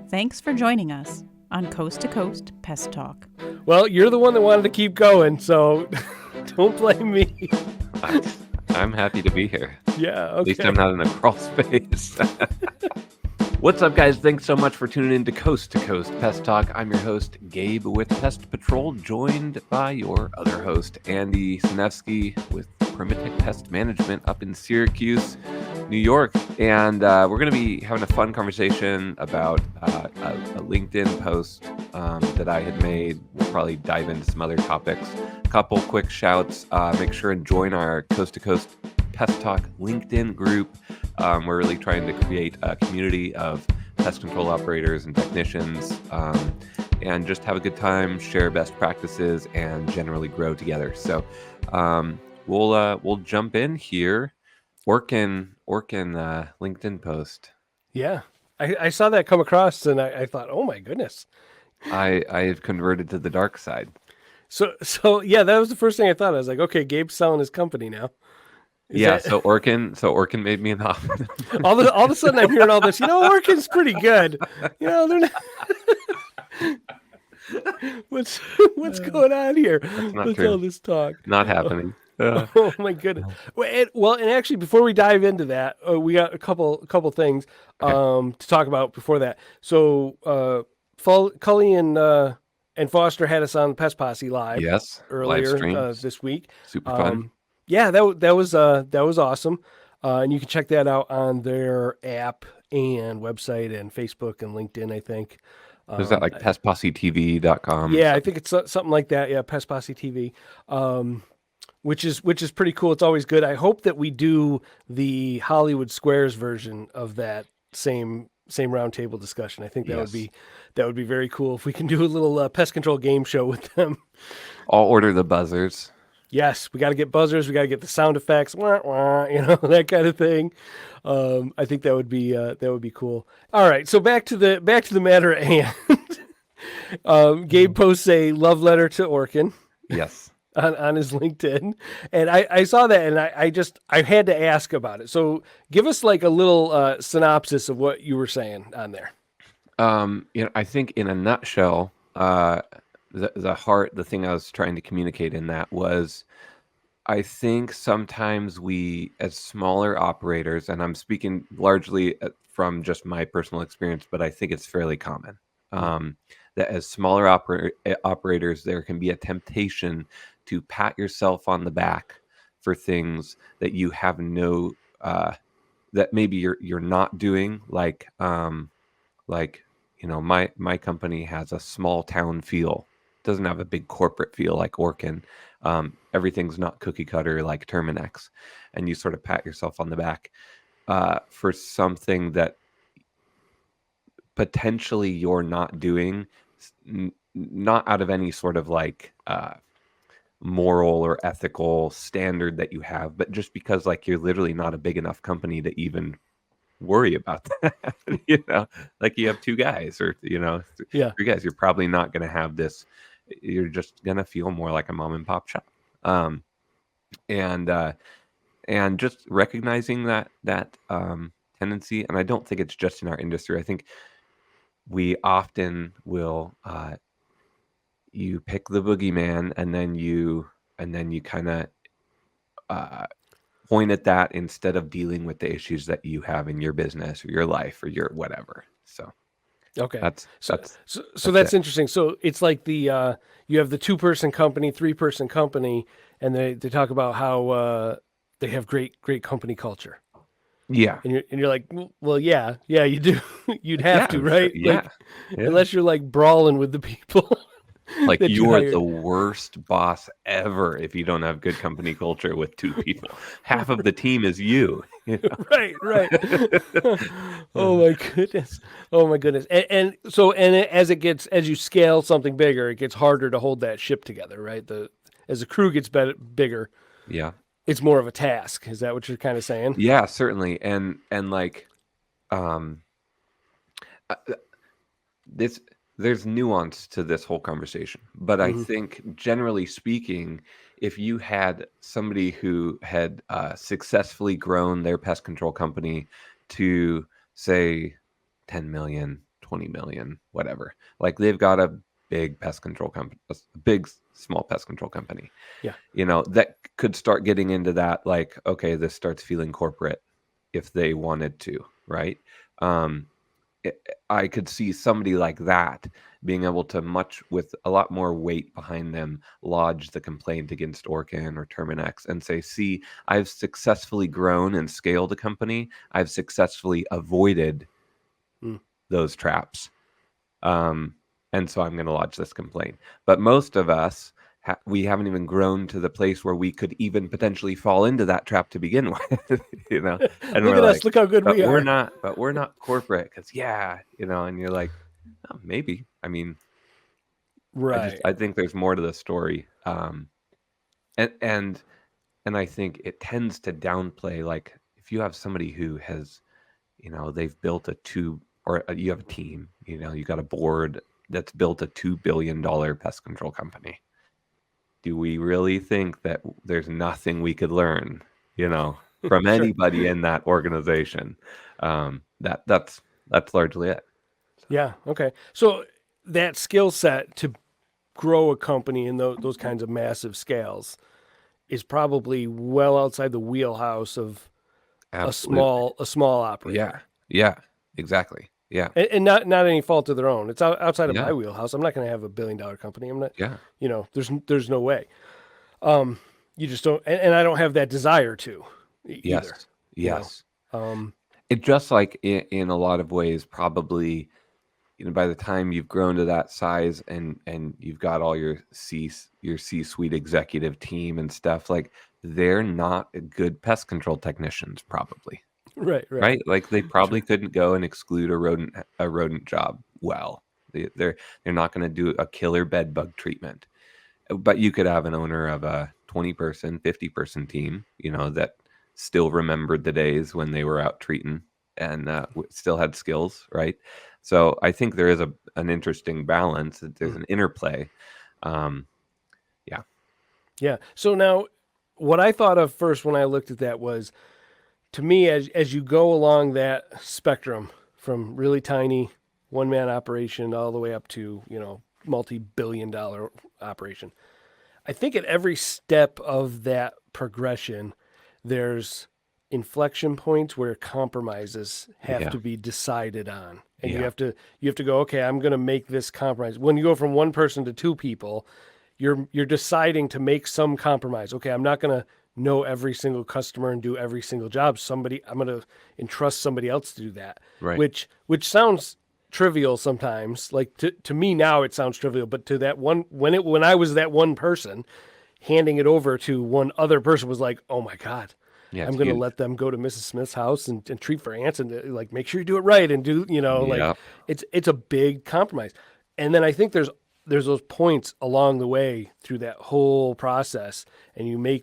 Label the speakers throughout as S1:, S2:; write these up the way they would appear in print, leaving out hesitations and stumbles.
S1: Thanks for joining us on Coast to Coast Pest Talk.
S2: Well, you're the one that wanted to keep going, so don't blame me.
S3: I'm happy to be here.
S2: Yeah, okay.
S3: At least I'm not in a crawl space. What's up, guys? Thanks so much for tuning in to Coast Pest Talk. I'm your host, Gabe with Pest Patrol, joined by your other host, Andy Sinevsky with Primitive Pest Management up in Syracuse, New York. And we're going to be having a fun conversation about a LinkedIn post that I had made. We'll probably dive into some other topics. A couple quick shouts. Make sure and join our Coast to Coast Pest Talk LinkedIn group. We're really trying to create a community of pest control operators and technicians, and just have a good time, share best practices, and generally grow together. So we'll jump in here. Orkin LinkedIn post.
S2: Yeah, I saw that come across, and I thought, oh my goodness.
S3: I have converted to the dark side.
S2: So yeah, that was the first thing I thought. I was like, okay, Gabe's selling his company now.
S3: So Orkin made me an offer.
S2: all of a sudden I'm hearing all this. Orkin's pretty good. They're not. What's going on here? What's all this talk?
S3: Not happening.
S2: Oh my goodness. Well, and actually, before we dive into that, we got a couple things to talk about before that. So, Cully and Foster had us on Pest Posse live.
S3: Yes,
S2: earlier this week.
S3: Super fun.
S2: Yeah, that was awesome. And you can check that out on their app and website and Facebook and LinkedIn, I think.
S3: Is that like pestpossetv.com?
S2: Yeah, I think it's something like that. Yeah, Pest Posse TV. Which is pretty cool. It's always good. I hope that we do the Hollywood Squares version of that same roundtable discussion. I think that would be very cool if we can do a little pest control game show with them.
S3: I'll order the buzzers.
S2: Yes, we got to get buzzers. We got to get the sound effects, wah, wah, that kind of thing. I think that would be cool. All right, so back to the matter at hand. Gabe posts a love letter to Orkin.
S3: Yes.
S2: On his LinkedIn, and I saw that, and I had to ask about it. So give us like a little synopsis of what you were saying on there.
S3: I think in a nutshell, the thing I was trying to communicate in that was, I think sometimes we, as smaller operators, and I'm speaking largely from just my personal experience, but I think it's fairly common, that as smaller operators, there can be a temptation to pat yourself on the back for things that you have that maybe you're not doing. Like my company has a small town feel. It doesn't have a big corporate feel like Orkin. Everything's not cookie cutter like Terminix, and you sort of pat yourself on the back for something that potentially you're not doing, not out of any sort of like moral or ethical standard that you have, but just because like you're literally not a big enough company to even worry about that. Like you have two guys or three guys, you're probably not going to have this. You're just going to feel more like a mom and pop shop. And just recognizing that tendency. And I don't think it's just in our industry. I think we often will you pick the boogeyman and then you kind of point at that instead of dealing with the issues that you have in your business or your life or your whatever. So
S2: okay,
S3: that's
S2: interesting. So it's like the you have the 2-person company, 3-person company, and they talk about how they have great company culture.
S3: Yeah,
S2: and you're like, well, yeah, you do. You'd have to, right?
S3: Yeah.
S2: Unless you're like brawling with the people.
S3: Like you're the worst boss ever if you don't have good company culture with 2 people. Half of the team is you.
S2: Right. Oh my goodness. And so as you scale something bigger, it gets harder to hold that ship together, right? As the crew gets bigger.
S3: Yeah.
S2: It's more of a task. Is that what you're kind of saying?
S3: Yeah, certainly. And like there's nuance to this whole conversation, but I think generally speaking, if you had somebody who had successfully grown their pest control company to say 10 million, 20 million, whatever. Like they've got a big pest control company, a big small pest control company.
S2: Yeah.
S3: That could start getting into that, like, okay, this starts feeling corporate if they wanted to, right? I could see somebody like that being able to, with a lot more weight behind them, lodge the complaint against Orkin or Terminex and say, see, I've successfully grown and scaled a company. I've successfully avoided those traps. And so I'm going to lodge this complaint. But most of us, we haven't even grown to the place where we could even potentially fall into that trap to begin with, And
S2: look
S3: we're
S2: at
S3: like,
S2: us, look how good we are.
S3: We're not corporate because, and you're like, oh, maybe. I mean,
S2: Right.
S3: I think there's more to the story. And I think it tends to downplay, like, if you have somebody who has, they've built you have a team, you got a board that's built a $2 billion pest control company. Do we really think that there's nothing we could learn, from
S2: Sure.
S3: anybody in that organization? That's largely it.
S2: Yeah. Okay. So that skill set to grow a company in those kinds of massive scales is probably well outside the wheelhouse of
S3: Absolutely.
S2: a small operator.
S3: Yeah, exactly. Yeah.
S2: And not any fault of their own. It's outside of
S3: Yeah.
S2: my wheelhouse. I'm not going to have $1 billion company. I'm not.
S3: Yeah.
S2: There's no way. You just don't, and I don't have that desire to either.
S3: Yes.
S2: Yes.
S3: It just, like, in a lot of ways, probably, by the time you've grown to that size and you've got all your C-suite executive team and stuff, like, they're not good pest control technicians, probably. Right? Like, they probably couldn't go and exclude a rodent job well. They're not going to do a killer bed bug treatment. But you could have an owner of a 20-person, 50-person team, that still remembered the days when they were out treating and still had skills, right? So I think there is an interesting balance. There's an interplay.
S2: Yeah. So now, what I thought of first when I looked at that was, to me, as you go along that spectrum from really tiny one-man operation all the way up to, multi-billion-dollar operation, I think at every step of that progression, there's inflection points where compromises have to be decided on. And you have to go, okay, I'm going to make this compromise. When you go from one person to two people, you're deciding to make some compromise. Okay, I'm not going to know every single customer and do every single job. I'm going to entrust somebody else to do that.
S3: Right.
S2: Which sounds trivial sometimes. Like to me now it sounds trivial, but to that one, when I was that one person, handing it over to one other person was like, oh my God.
S3: Yeah,
S2: I'm going to let them go to Mrs. Smith's house and treat for ants and like make sure you do it right and do, like it's a big compromise. And then I think there's those points along the way through that whole process, and you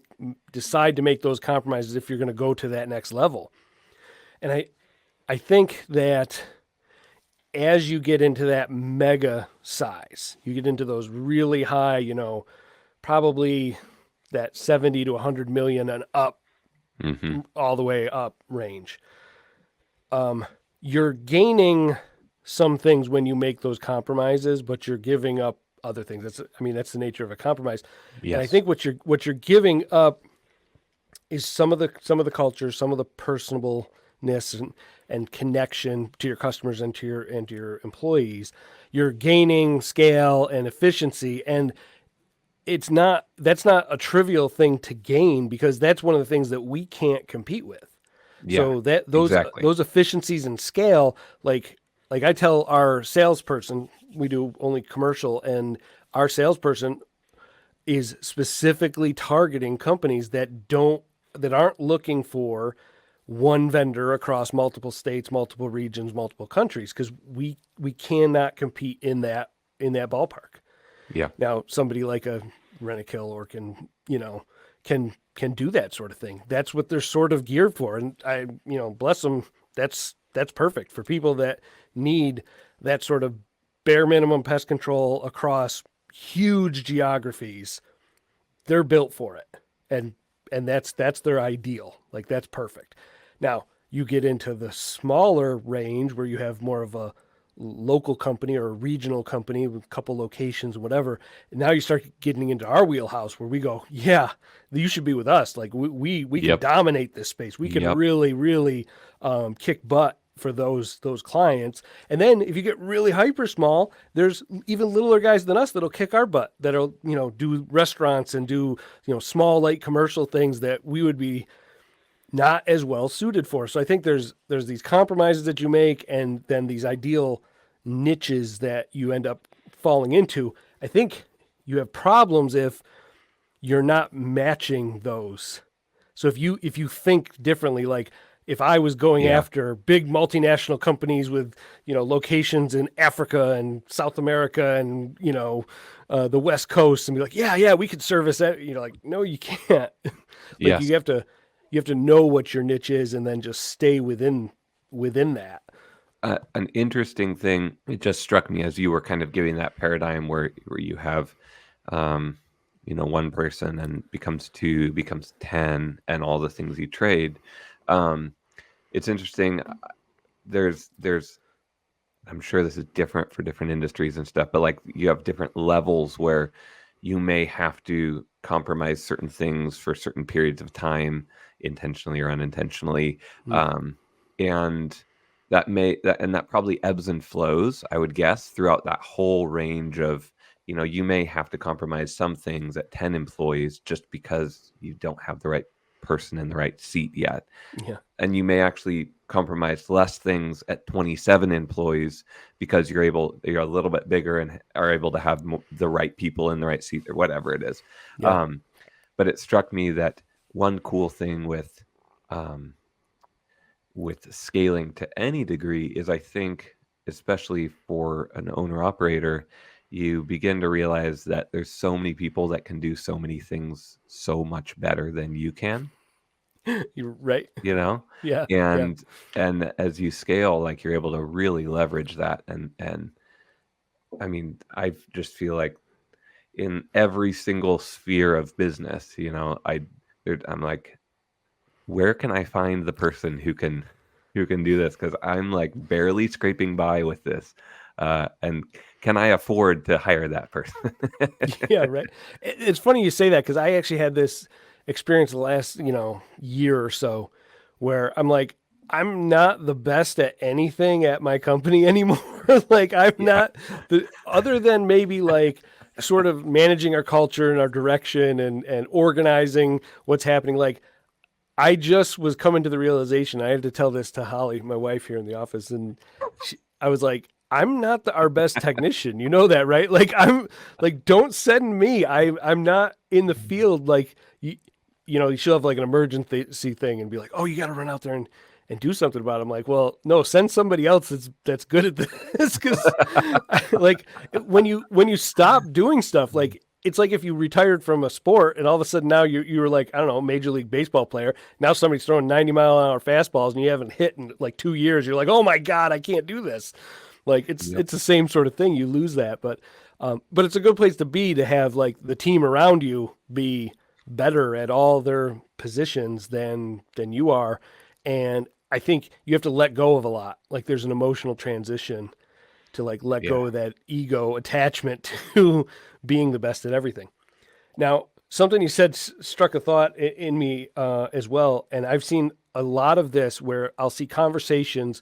S2: decide to make those compromises if you're going to go to that next level. And I think that as you get into that mega size, you get into those really high, probably that 70 to 100 million and up, all the way up range. You're gaining some things when you make those compromises, but you're giving up other things. That's the nature of a compromise.
S3: Yes.
S2: And I think what you're giving up is some of the culture, some of the personableness and connection to your customers and to your employees. You're gaining scale and efficiency, and that's not a trivial thing to gain, because that's one of the things that we can't compete with.
S3: Yeah,
S2: so those efficiencies and scale, like I tell our salesperson, we do only commercial, and our salesperson is specifically targeting companies that aren't looking for one vendor across multiple states, multiple regions, multiple countries, because we cannot compete in that ballpark.
S3: Yeah.
S2: Now somebody like a Rentokil or can do that sort of thing. That's what they're sort of geared for, and I bless them. That's perfect for people that need that sort of bare minimum pest control across huge geographies. They're built for it, and that's their ideal. Like, that's perfect. Now you get into the smaller range where you have more of a local company or a regional company with a couple locations, whatever. And now you start getting into our wheelhouse where we go, yeah, you should be with us. Like we can
S3: Yep.
S2: dominate this space. We can
S3: Yep.
S2: really kick butt for those clients. And then if you get really hyper small, there's even littler guys than us that'll kick our butt, that'll, do restaurants and do, small light commercial things that we would be not as well suited for. So I think there's these compromises that you make, and then these ideal niches that you end up falling into. I think you have problems if you're not matching those. So if you think differently, like if I was going
S3: Yeah.
S2: after big multinational companies with, locations in Africa and South America and, the West Coast, and be like, yeah, we could service that. Like, no, you can't.
S3: Yes.
S2: You have to know what your niche is and then just stay within that.
S3: An interesting thing, it just struck me as you were kind of giving that paradigm where you have, one person and becomes 2, becomes 10, and all the things you trade. It's interesting. There's, I'm sure this is different for different industries and stuff, but like you have different levels where you may have to compromise certain things for certain periods of time, intentionally or unintentionally. And that probably ebbs and flows, I would guess, throughout that whole range of, you may have to compromise some things at 10 employees just because you don't have the right person in the right seat yet.
S2: Yeah.
S3: And you may actually compromise less things at 27 employees because you're a little bit bigger and are able to have the right people in the right seat or whatever it is.
S2: Yeah.
S3: But it struck me that one cool thing with scaling to any degree is, I think, especially for an owner operator, you begin to realize that there's so many people that can do so many things so much better than you can.
S2: You're right.
S3: Yeah. And as you scale, like you're able to really leverage that. And I mean, I just feel like in every single sphere of business, I'm like, where can I find the person who can do this? Because I'm like barely scraping by with this. And can I afford to hire that person?
S2: Yeah, right. It's funny you say that, because I actually had this experience the last, year or so where I'm like, I'm not the best at anything at my company anymore. Like I'm not other than maybe like sort of managing our culture and our direction and organizing what's happening. Like I just was coming to the realization, I had to tell this to Holly, my wife here in the office, and I was like, I'm not our best technician. You know that, right? Like I'm like, don't send me. I'm not in the field. Like she'll have like an emergency thing and be like, oh, you got to run out there and do something about it. I'm like, well, no, send somebody else that's good at this. Because like when you stop doing stuff, like it's like if you retired from a sport and all of a sudden now you were like, I don't know, Major League Baseball player. Now somebody's throwing 90-mile-an-hour fastballs and you haven't hit in like 2 years. You're like, oh my God, I can't do this. Like it's the same sort of thing. You lose that, but it's a good place to be, to have like the team around you be better at all their positions than you are. And I think you have to let go of a lot. Like there's an emotional transition to like let go of that ego attachment to being the best at everything. Now, something you said struck a thought in me as well. And I've seen a lot of this where I'll see conversations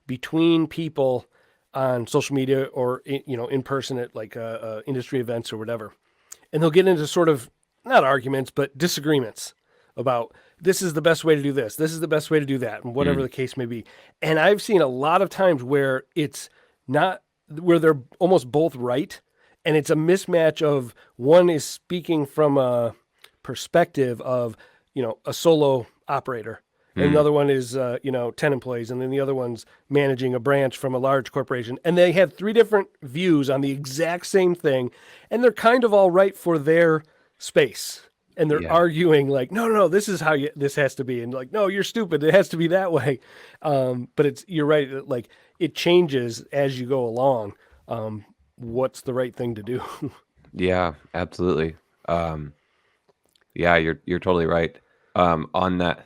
S2: between people on social media or in person at like industry events or whatever, and they'll get into sort of not arguments but disagreements about this is the best way to do this is the best way to do that, and whatever the case may be. And I've seen a lot of times where it's not, where they're almost both right, and it's a mismatch of one is speaking from a perspective of a solo operator, and the other one is, 10 employees. And then the other one's managing a branch from a large corporation. And they have 3 different views on the exact same thing. And they're kind of all right for their space. And they're arguing like, no, this is how this has to be. And like, no, you're stupid. It has to be that way. But you're right. Like it changes as you go along. What's the right thing to do?
S3: Yeah, absolutely. You're totally right. On that,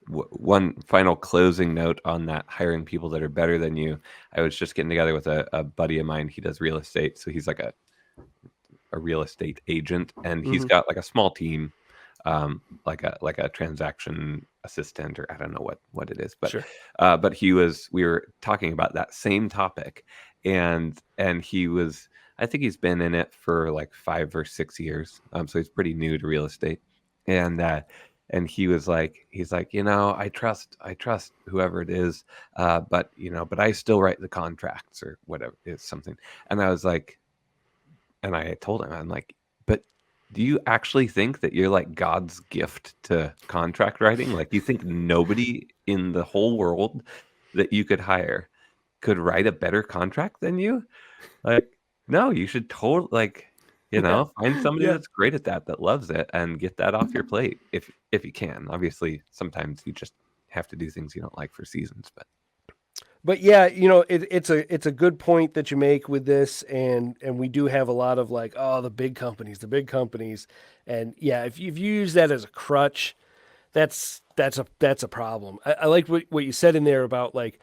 S3: one final closing note on that hiring people that are better than you. I was just getting together with a buddy of mine. He does real estate, so he's like a real estate agent, and he's got like a small team, like a transaction assistant, or I don't know what it is, but
S2: Sure.
S3: but we were talking about that same topic, and he was, I think he's been in it for like 5 or 6 years, so he's pretty new to real estate, and he's like, I trust whoever it is, but but I still write the contracts or whatever, it's something. And I was like, and I told him, I'm like, but do you actually think that you're like God's gift to contract writing? Like, you think nobody in the whole world that you could hire could write a better contract than you? Like, no, you should totally, like, find somebody
S2: Yeah.
S3: that's great at that loves it, and get that off your plate if you can. Obviously, sometimes you just have to do things you don't like for seasons,
S2: But yeah, it's a good point that you make with this, and we do have a lot of like, oh, the big companies, and yeah, if you use that as a crutch, that's a problem. I like what you said in there about like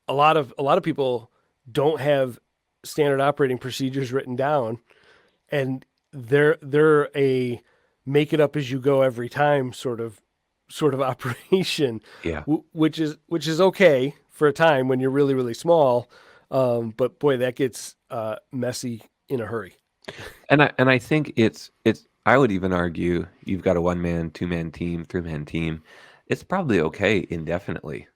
S2: a lot of people don't have standard operating procedures written down, and they're a make it up as you go every time sort of operation,
S3: yeah.
S2: which is okay for a time when you're really, really small. But boy, that gets messy in a hurry.
S3: And I think it's I would even argue, you've got a 1-man, 2-man team, 3-man team, it's probably okay indefinitely.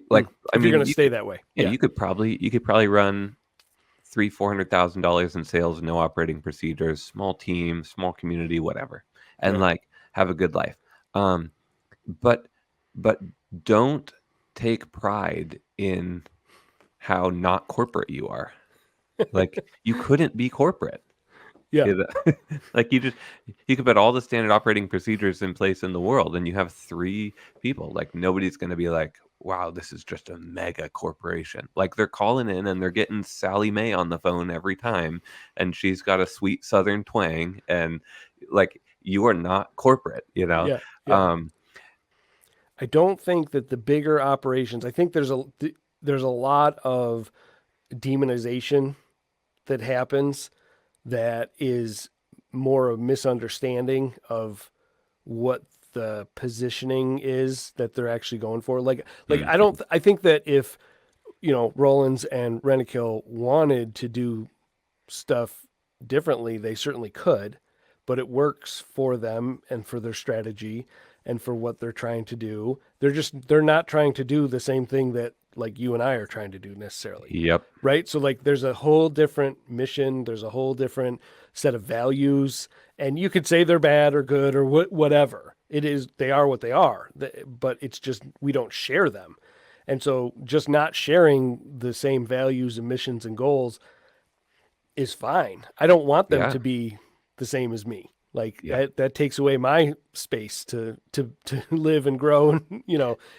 S3: Like,
S2: if you're going to stay that way.
S3: Yeah, you could probably run $300,000-$400,000 in sales, no operating procedures, small team, small community, whatever, and
S2: Yeah.
S3: like have a good life. But don't take pride in how not corporate you are. Like, you couldn't be corporate.
S2: Yeah.
S3: Like, you could put all the standard operating procedures in place in the world, and you have 3 people. Like, nobody's going to be like, wow, this is just a mega corporation. Like, they're calling in and they're getting Sally Mae on the phone every time, and she's got a sweet Southern twang, and like, you are not corporate,
S2: Yeah. I don't think that the bigger operations, I think there's a lot of demonization that happens that is more a misunderstanding of what the positioning is that they're actually going for. Like I think that if, Rollins and Rentokil wanted to do stuff differently, they certainly could, but it works for them and for their strategy and for what they're trying to do. They're not trying to do the same thing that like you and I are trying to do necessarily.
S3: Yep.
S2: Right? So like there's a whole different mission, there's a whole different set of values, and you could say they're bad or good or whatever. They are what they are, but it's just we don't share them. And so just not sharing the same values and missions and goals is fine. I don't want them to be the same as me. Like that takes away my space to live and grow and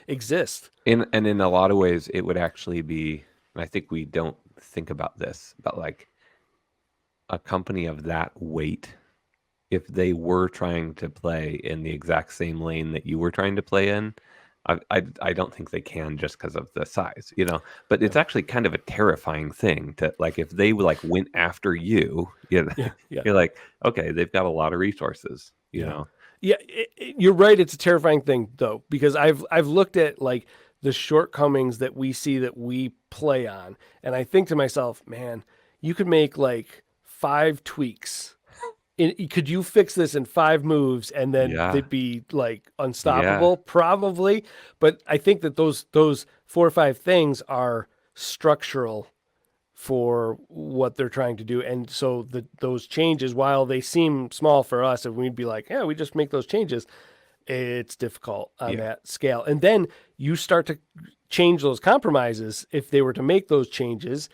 S2: exist.
S3: And in a lot of ways, it would actually be, and I think we don't think about this, but like a company of that weight, if they were trying to play in the exact same lane that you were trying to play in, I don't think they can, just because of the size, But it's actually kind of a terrifying thing to, like, if they like went after you, you're like, okay, they've got a lot of resources, you know.
S2: Yeah, you're right. It's a terrifying thing though, because I've looked at like the shortcomings that we see that we play on, and I think to myself, man, you could make like 5 tweaks. Could you fix this in 5 moves and then they'd be like unstoppable? Probably. But I think that those 4 or 5 things are structural for what they're trying to do. And so those changes, while they seem small for us, and we'd be like, yeah, we just make those changes, it's difficult on that scale. And then you start to change those compromises. If they were to make those changes,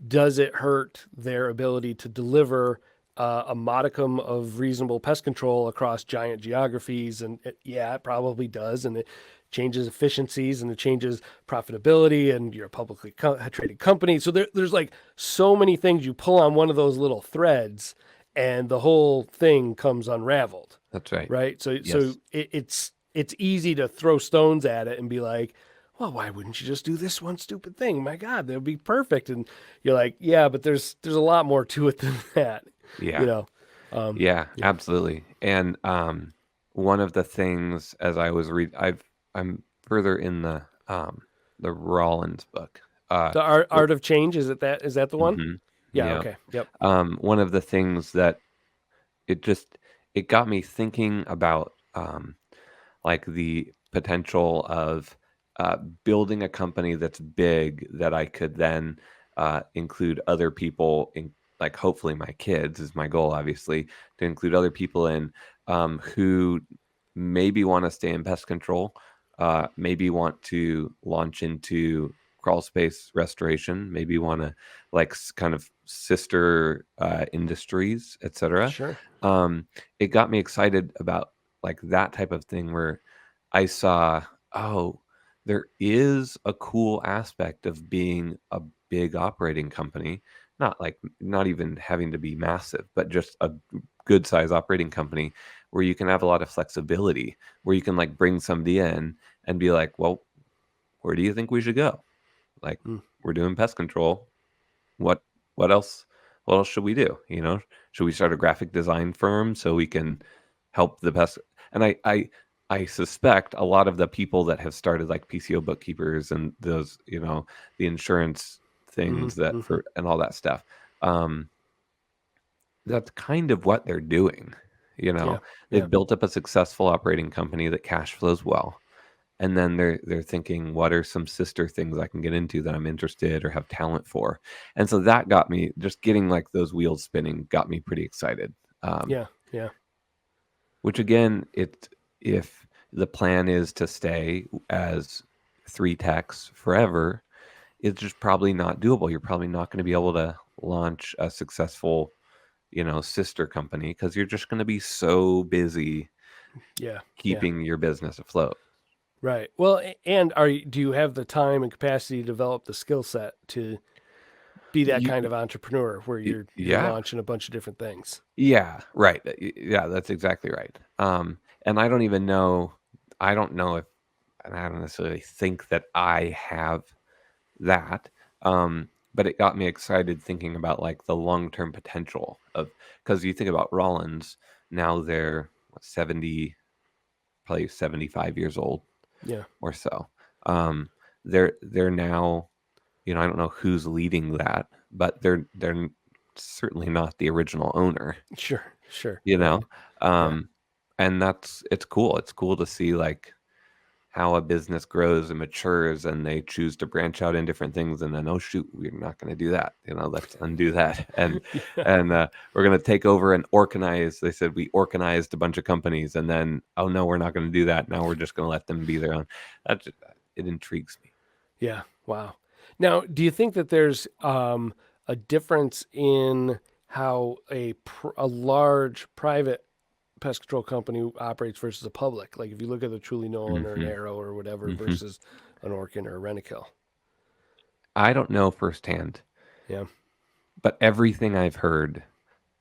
S2: does it hurt their ability to deliver a modicum of reasonable pest control across giant geographies? And it probably does. And it changes efficiencies and it changes profitability, and you're a publicly traded company. So there's like so many things. You pull on one of those little threads and the whole thing comes unraveled.
S3: That's right.
S2: Right. So it's easy to throw stones at it and be like, well, why wouldn't you just do this one stupid thing? My God, that would be perfect. And you're like, yeah, but there's a lot more to it than that.
S3: Yeah.
S2: You know.
S3: Yeah, absolutely. And one of the things as I was I'm further in the Rollins book.
S2: The Art of Change, is that the one?
S3: Mhm.
S2: Yeah,
S3: Yeah.
S2: okay. Yep.
S3: One of the things that it got me thinking about like the potential of building a company that's big that I could then include other people in, like hopefully my kids is my goal, obviously, to include other people in who maybe want to stay in pest control, maybe want to launch into crawl space restoration, maybe want to like kind of sister industries, etc.
S2: Sure.
S3: It got me excited about like that type of thing where I saw, oh, there is a cool aspect of being a big operating company, not even having to be massive, but just a good size operating company where you can have a lot of flexibility, where you can like bring somebody in and be like, well, where do you think we should go? Like, we're doing pest control. What else? What else should we do? You know, should we start a graphic design firm so we can help the pest? And I suspect a lot of the people that have started like PCO bookkeepers and those, you know, the insurance things that for and all that stuff. That's kind of what they're doing. You know,
S2: Yeah,
S3: they've
S2: yeah.
S3: built up a successful operating company that cash flows well. And then they're thinking, what are some sister things I can get into that I'm interested or have talent for? And so that got me, just getting like those wheels spinning got me pretty excited.
S2: Yeah.
S3: Which again, if the plan is to stay as 3 techs forever, it's just probably not doable. You're probably not going to be able to launch a successful, you know, sister company because you're just going to be so busy
S2: Yeah.
S3: keeping your business afloat.
S2: Right. Well, and do you have the time and capacity to develop the skill set to be that kind of entrepreneur where you're
S3: yeah.
S2: launching a bunch of different things?
S3: Yeah, right. Yeah, that's exactly right. And I don't know if, and I don't necessarily think that I have that. But it got me excited thinking about like the long-term potential of, because you think about Rollins, now they're 70, probably 75 years old.
S2: Yeah.
S3: Or so. They're now, you know, I don't know who's leading that, but they're certainly not the original owner.
S2: Sure.
S3: You know, and it's cool. It's cool to see like how a business grows and matures, and they choose to branch out in different things, and then, oh shoot, we're not going to do that. You know, let's undo that, and we're going to take over and organize. They said we organized a bunch of companies, and then, oh no, we're not going to do that. Now we're just going to let them be their own. It intrigues me.
S2: Yeah. Wow. Now, do you think that there's a difference in how a large private pest control company operates versus a public? Like if you look at the Truly Nolan or an Arrow or whatever versus an Orkin or a Rentokil.
S3: I don't know firsthand.
S2: Yeah.
S3: But everything I've heard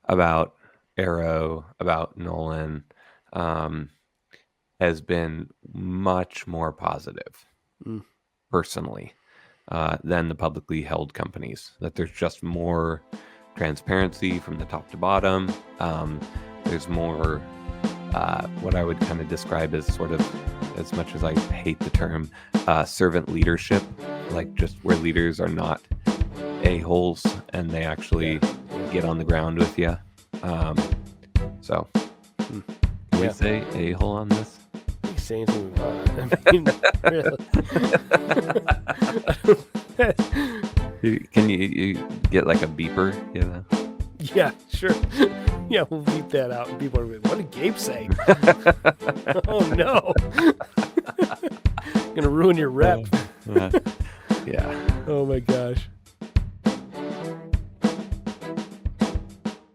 S3: about Arrow, about Nolan, has been much more positive, personally, than the publicly held companies. That there's just more transparency from the top to bottom. There's more what I would kind of describe as sort of, as much as I hate the term, servant leadership, like just where leaders are not a-holes and they actually get on the ground with you. So, can we say a-hole on this?
S2: You say anything we want. I mean, really.
S3: Can you get like a beeper, you know?
S2: Yeah, sure. Yeah, we'll beat that out. And people are like, what did Gabe say? Oh, no. Gonna ruin your rep.
S3: Yeah.
S2: Oh, my gosh.